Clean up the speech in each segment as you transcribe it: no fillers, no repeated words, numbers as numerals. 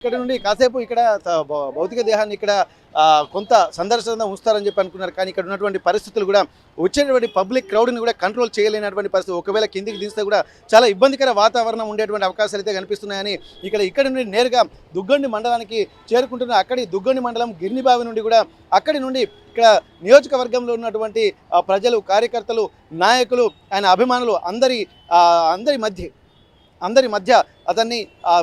ఇక్కడ నుండి కాసేపు ఇక్కడ భౌతిక దేహాన్ని ఇక్కడ కొంత సందర్శన ఉంచుతారని చెప్పి అనుకున్నారు. కానీ ఇక్కడ ఉన్నటువంటి పరిస్థితులు కూడా వచ్చేటువంటి పబ్లిక్ క్రౌడ్ని కూడా కంట్రోల్ చేయలేనటువంటి పరిస్థితి. ఒకవేళ కిందికి దిస్తే కూడా చాలా ఇబ్బందికర వాతావరణం ఉండేటువంటి అవకాశాలు అయితే కనిపిస్తున్నాయని ఇక్కడ నుండి నేరుగా దుగ్గొండి మండలానికి చేరుకుంటున్న అక్కడి దుగ్గొండి మండలం గిర్నిబావి నుండి కూడా అక్కడి నుండి ఇక్కడ నియోజకవర్గంలో ఉన్నటువంటి ప్రజలు, కార్యకర్తలు, నాయకులు, ఆయన అభిమానులు అందరి మధ్య అతన్ని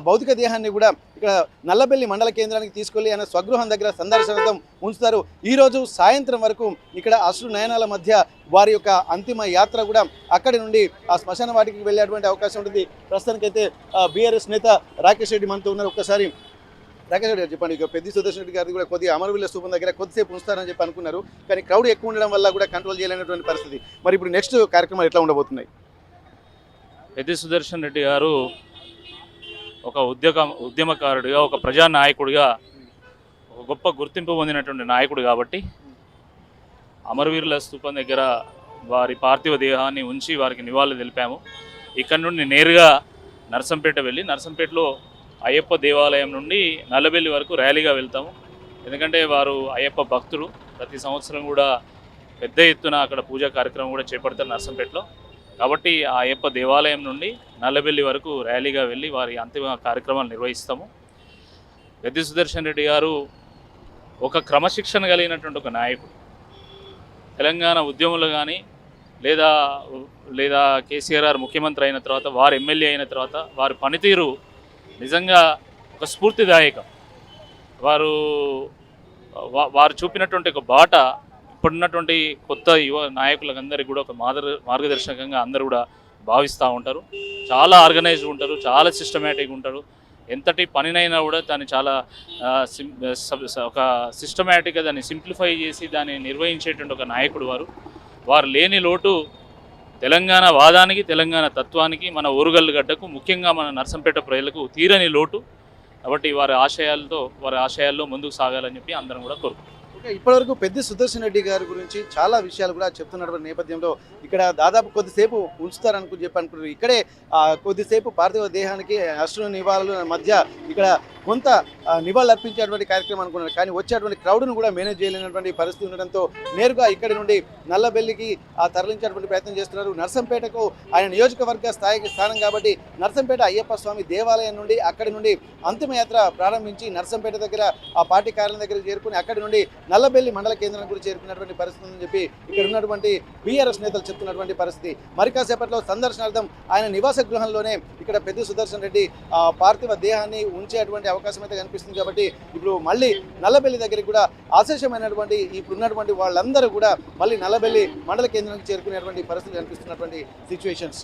భౌతిక దేహాన్ని కూడా ఇక్కడ నల్లబెల్లి మండల కేంద్రానికి తీసుకెళ్లి ఆయన స్వగృహం దగ్గర సందర్శనార్థం ఉంచుతారు. ఈరోజు సాయంత్రం వరకు ఇక్కడ అశ్రు నయనాల మధ్య వారి యొక్క అంతిమ యాత్ర కూడా అక్కడి నుండి ఆ శ్మశాన వాటికి వెళ్ళేటువంటి అవకాశం ఉంటుంది. ప్రస్తుతానికైతే బీఆర్ఎస్ నేత రాకేష్ రెడ్డి మనతో ఉన్నారు. ఒక్కసారి రాకేష్ రెడ్డి గారు చెప్పండి, ఇక పెద్ది సుదర్శన్ రెడ్డి గారిది కూడా కొద్దిగా అమరవీరుల స్థూపం దగ్గర కొద్దిసేపు ఉంచుతారని చెప్పి అనుకున్నారు. కానీ క్రౌడ్ ఎక్కువ ఉండడం వల్ల కూడా కంట్రోల్ చేయలేనటువంటి పరిస్థితి. మరి ఇప్పుడు నెక్స్ట్ కార్యక్రమాలు ఎట్లా ఉండబోతున్నాయి? పెద్ది సుదర్శన్ రెడ్డి గారు ఒక ఉద్యమకారుడిగా, ఒక ప్రజానాయకుడిగా, ఒక గొప్ప గుర్తింపు పొందినటువంటి నాయకుడు కాబట్టి అమరవీరుల స్థూపం దగ్గర వారి పార్థివ దేహాన్ని ఉంచి వారికి నివాళులు తెలిపాము. ఇక్కడ నుండి నేరుగా నర్సంపేట వెళ్ళి నర్సంపేటలో అయ్యప్ప దేవాలయం నుండి నల్లబెల్లి వరకు ర్యాలీగా వెళ్తాము. ఎందుకంటే వారు అయ్యప్ప భక్తుడు. ప్రతి సంవత్సరం కూడా పెద్ద ఎత్తున అక్కడ పూజా కార్యక్రమం కూడా చేపడతారు నర్సంపేటలో. కాబట్టి ఆ అయ్యప్ప దేవాలయం నుండి నల్లబెల్లి వరకు ర్యాలీగా వెళ్ళి వారి అంతిమ కార్యక్రమాలు నిర్వహిస్తాము. పెద్ది సుదర్శన్ రెడ్డి గారు ఒక క్రమశిక్షణ కలిగినటువంటి ఒక నాయకుడు. తెలంగాణ ఉద్యమంలో కానీ లేదా కేసీఆర్ గారు ముఖ్యమంత్రి అయిన తర్వాత, వారు ఎమ్మెల్యే అయిన తర్వాత వారి పనితీరు నిజంగా ఒక స్ఫూర్తిదాయకం. వారు చూపినటువంటి ఒక బాట ఇప్పుడున్నటువంటి కొత్త యువ నాయకులందరికీ కూడా ఒక మార్గదర్శకంగా అందరూ కూడా భావిస్తూ ఉంటారు. చాలా ఆర్గనైజ్డ్ ఉంటారు, చాలా సిస్టమేటిక్గా ఉంటారు. ఎంతటి పనినైనా కూడా దాన్ని చాలా ఒక సిస్టమేటిక్గా దాన్ని సింప్లిఫై చేసి దాన్ని నిర్వహించేటువంటి ఒక నాయకుడు వారు లేని లోటు తెలంగాణ వాదానికి, తెలంగాణ తత్వానికి, మన ఓరుగల్లు గడ్డకు, ముఖ్యంగా మన నర్సంపేట ప్రజలకు తీరని లోటు. కాబట్టి వారి ఆశయాల్లో ముందుకు సాగాలని చెప్పి అందరం కూడా కోరుకుంటున్నాం. ఓకే, ఇప్పటివరకు పెద్ది సుదర్శన్ రెడ్డి గారి గురించి చాలా విషయాలు కూడా చెప్తున్నటువంటి నేపథ్యంలో ఇక్కడ దాదాపు కొద్దిసేపు ఉంచుతారని చెప్పి అనుకుంటున్నారు. ఇక్కడే కొద్దిసేపు పార్థివ దేహానికి అశ్రు నివాళుల మధ్య ఇక్కడ కొంత నివాళులు అర్పించేటువంటి కార్యక్రమం అనుకున్నారు. కానీ వచ్చేటువంటి క్రౌడ్ను కూడా మేనేజ్ చేయలేనటువంటి పరిస్థితి ఉండడంతో నేరుగా ఇక్కడి నుండి నల్లబెల్లికి తరలించేటువంటి ప్రయత్నం చేస్తున్నారు. నర్సంపేటకు ఆయన నియోజకవర్గ స్థానం కాబట్టి నర్సంపేట అయ్యప్ప స్వామి దేవాలయం నుండి అక్కడి నుండి అంతిమయాత్ర ప్రారంభించి నర్సంపేట దగ్గర ఆ పార్టీ కార్యాలయం దగ్గర చేరుకుని అక్కడి నుండి నల్లబెల్లి మండల కేంద్రానికి కూడా చేరుకున్నటువంటి పరిస్థితి ఉందని చెప్పి ఇక్కడ ఉన్నటువంటి బీఆర్ఎస్ నేతలు చెప్తున్నటువంటి పరిస్థితి. మరి కాసేపట్లో సందర్శనార్థం ఆయన నివాస గృహంలోనే ఇక్కడ పెద్ది సుదర్శన్ రెడ్డి పార్థివ దేహాన్ని ఉంచేటువంటి అవకాశం అయితే కనిపిస్తుంది. కాబట్టి ఇప్పుడు మళ్ళీ నల్లబెల్లి దగ్గరికి కూడా ఆశేషమైనటువంటి ఇప్పుడున్నటువంటి వాళ్ళందరూ కూడా మళ్ళీ నల్లబెల్లి మండల కేంద్రానికి చేరుకునేటువంటి పరిస్థితి కనిపిస్తున్నటువంటి సిచ్యువేషన్స్.